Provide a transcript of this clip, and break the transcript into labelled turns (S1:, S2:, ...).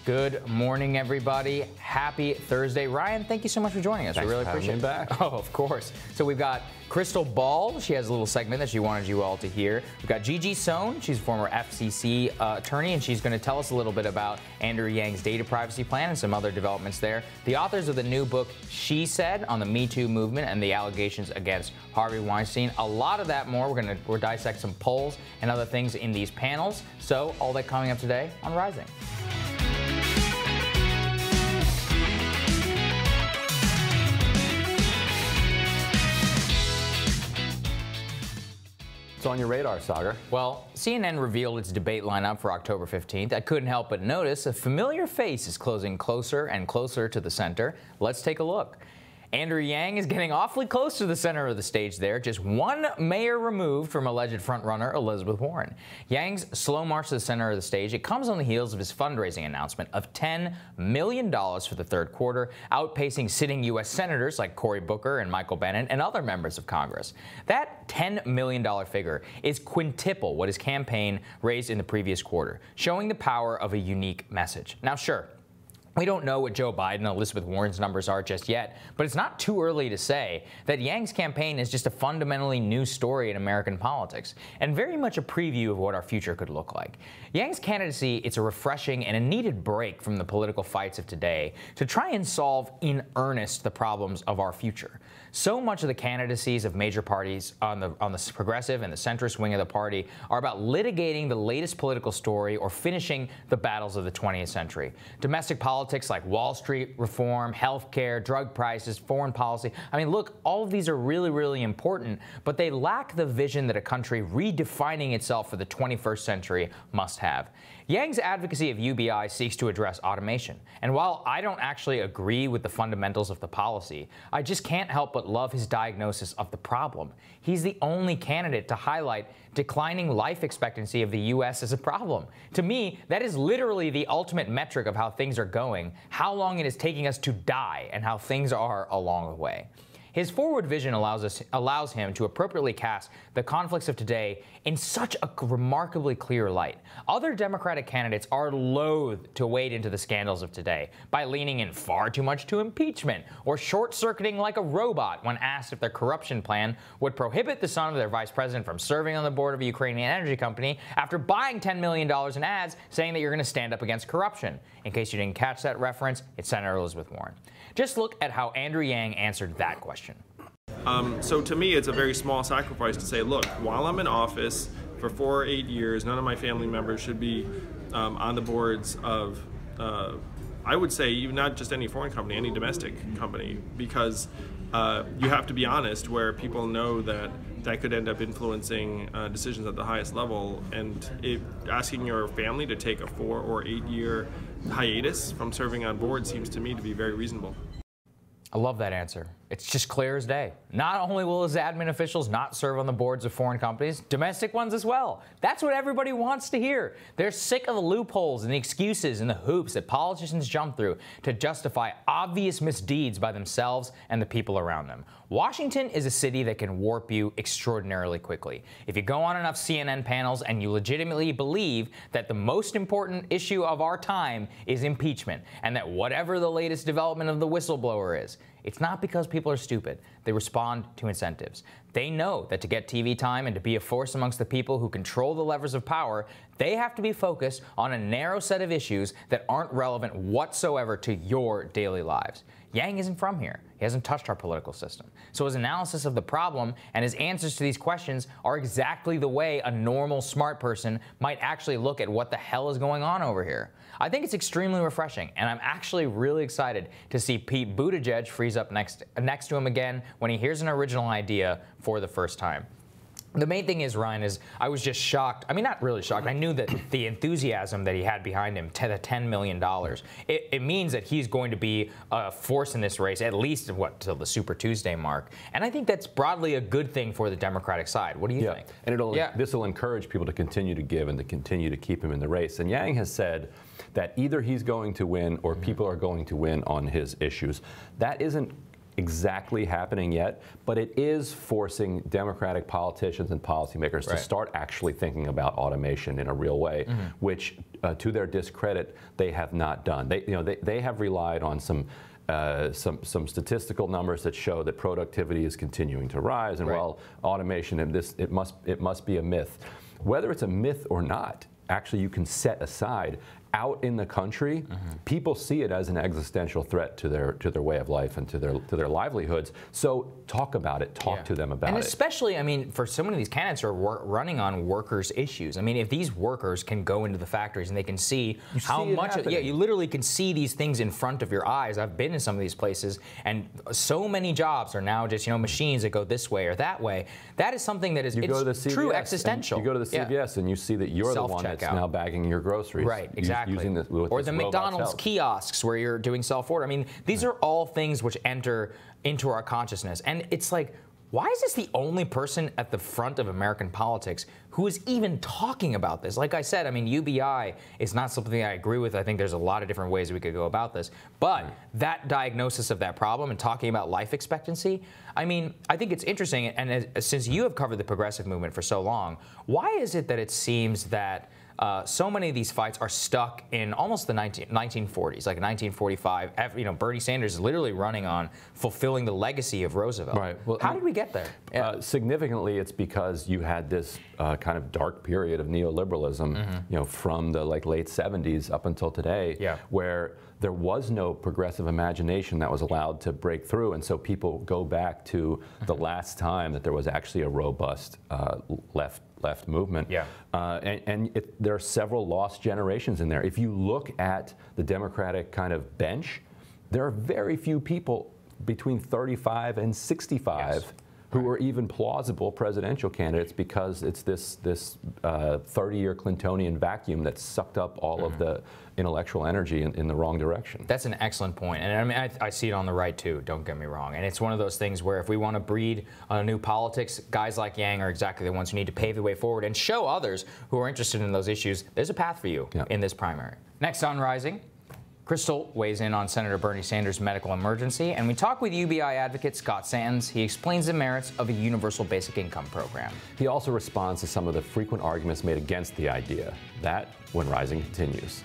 S1: Good morning, everybody. Happy Thursday. Ryan, thank you so much for joining us.
S2: Thanks
S1: we really
S2: for having
S1: appreciate
S2: me
S1: it.
S2: back.
S1: Oh, of course. So we've got Crystal Ball. She has a little segment that she wanted you all to hear. We've got Gigi Sohn. She's a former FCC attorney, and she's going to tell us a little bit about Andrew Yang's data privacy plan and some other developments there. The authors of the new book, She Said, on the Me Too movement and the allegations against Harvey Weinstein. A lot of that more. We'll dissect some polls and other things in these panels. So all that coming up today on Rising.
S2: What's on your radar, Saagar?
S1: Well, CNN revealed its debate lineup for October 15th. I couldn't help but notice a familiar face is closing closer and closer to the center. Let's take a look. Andrew Yang is getting awfully close to the center of the stage there, just one mayor removed from alleged frontrunner Elizabeth Warren. Yang's slow march to the center of the stage, it comes on the heels of his fundraising announcement of $10 million for the third quarter, outpacing sitting U.S. senators like Cory Booker and Michael Bennet and other members of Congress. That $10 million figure is quintuple what his campaign raised in the previous quarter, showing the power of a unique message. Now, sure, we don't know what Joe Biden and Elizabeth Warren's numbers are just yet, but it's not too early to say that Yang's campaign is just a fundamentally new story in American politics, and very much a preview of what our future could look like. Yang's candidacy, it's a refreshing and a needed break from the political fights of today to try and solve in earnest the problems of our future. So much of the candidacies of major parties on the progressive and the centrist wing of the party are about litigating the latest political story or finishing the battles of the 20th century. Domestic politics like Wall Street reform, healthcare, drug prices, foreign policy. I mean, look, all of these are really, really important, but they lack the vision that a country redefining itself for the 21st century must have. Yang's advocacy of UBI seeks to address automation. And while I don't actually agree with the fundamentals of the policy, I just can't help but love his diagnosis of the problem. He's the only candidate to highlight declining life expectancy of the U.S. as a problem. To me, that is literally the ultimate metric of how things are going, how long it is taking us to die, and how things are along the way. His forward vision allows him to appropriately cast the conflicts of today in such a remarkably clear light. Other Democratic candidates are loath to wade into the scandals of today by leaning in far too much to impeachment or short-circuiting like a robot when asked if their corruption plan would prohibit the son of their vice president from serving on the board of a Ukrainian energy company after buying $10 million in ads saying that you're going to stand up against corruption. In case you didn't catch that reference, it's Senator Elizabeth Warren. Just look at how Andrew Yang answered that question.
S3: So to me, it's a very small sacrifice to say, look, while I'm in office for 4 or 8 years, none of my family members should be on the boards of, I would say, even not just any foreign company, any domestic company, because you have to be honest where people know that that could end up influencing decisions at the highest level, and asking your family to take a 4 or 8 year hiatus from serving on board seems to me to be very reasonable.
S1: I love that answer. It's just clear as day. Not only will his admin officials not serve on the boards of foreign companies, domestic ones as well. That's what everybody wants to hear. They're sick of the loopholes and the excuses and the hoops that politicians jump through to justify obvious misdeeds by themselves and the people around them. Washington is a city that can warp you extraordinarily quickly. If you go on enough CNN panels and you legitimately believe that the most important issue of our time is impeachment, and that whatever the latest development of the whistleblower is, it's not because people are stupid. They respond to incentives. They know that to get TV time and to be a force amongst the people who control the levers of power, they have to be focused on a narrow set of issues that aren't relevant whatsoever to your daily lives. Yang isn't from here. He hasn't touched our political system. So his analysis of the problem and his answers to these questions are exactly the way a normal, smart person might actually look at what the hell is going on over here. I think it's extremely refreshing, and I'm actually really excited to see Pete Buttigieg freeze up next to him again when he hears an original idea for the first time. The main thing is, Ryan, is I was just shocked. I mean, not really shocked. I knew that the enthusiasm that he had behind him, the $10 million, it means that he's going to be a force in this race, at least, till the Super Tuesday mark. And I think that's broadly a good thing for the Democratic side. What do you think?
S2: And this will encourage people to continue to give and to continue to keep him in the race. And Yang has said that either he's going to win or people are going to win on his issues. That isn't exactly happening yet, but it is forcing Democratic politicians and policymakers to start actually thinking about automation in a real way, which, to their discredit, they have not done. They have relied on some statistical numbers that show that productivity is continuing to rise, and while automation and it must be a myth. Whether it's a myth or not, actually you can set aside. Out in the country, people see it as an existential threat to their way of life and to their livelihoods. So talk about it. Talk to them about it.
S1: And especially, I mean, for so many of these candidates who are running on workers' issues. I mean, if these workers can go into the factories and they can see how much, you literally can see these things in front of your eyes. I've been in some of these places, and so many jobs are now just machines that go this way or that way. That is something that is true existential.
S2: You go to the CVS and you see that you're the one that's now bagging your groceries.
S1: Right, exactly. Or the McDonald's kiosks where you're doing self-order. I mean, these are all things which enter into our consciousness. And it's like, why is this the only person at the front of American politics who is even talking about this? Like I said, I mean, UBI is not something I agree with. I think there's a lot of different ways we could go about this. But that diagnosis of that problem and talking about life expectancy, I mean, I think it's interesting. And since you have covered the progressive movement for so long, why is it that it seems that so many of these fights are stuck in almost the 1940s, like 1945. Bernie Sanders is literally running on fulfilling the legacy of Roosevelt.
S2: Right. Well,
S1: how did we get there?
S2: Significantly, it's because you had this kind of dark period of neoliberalism, from the late 70s up until today, where there was no progressive imagination that was allowed to break through, and so people go back to the last time that there was actually a robust left movement. There are several lost generations in there. If you look at the Democratic kind of bench, there are very few people between 35 and 65 who are even plausible presidential candidates, because it's this 30-year Clintonian vacuum that sucked up all of the intellectual energy in the wrong direction.
S1: That's an excellent point. And I mean, I see it on the right too, don't get me wrong. And it's one of those things where if we want to breed a new politics, guys like Yang are exactly the ones who need to pave the way forward and show others who are interested in those issues there's a path for you in this primary. Next on Rising, Crystal weighs in on Senator Bernie Sanders' medical emergency, and we talk with UBI advocate Scott Santens. He explains the merits of a universal basic income program.
S2: He also responds to some of the frequent arguments made against the idea. That when Rising continues.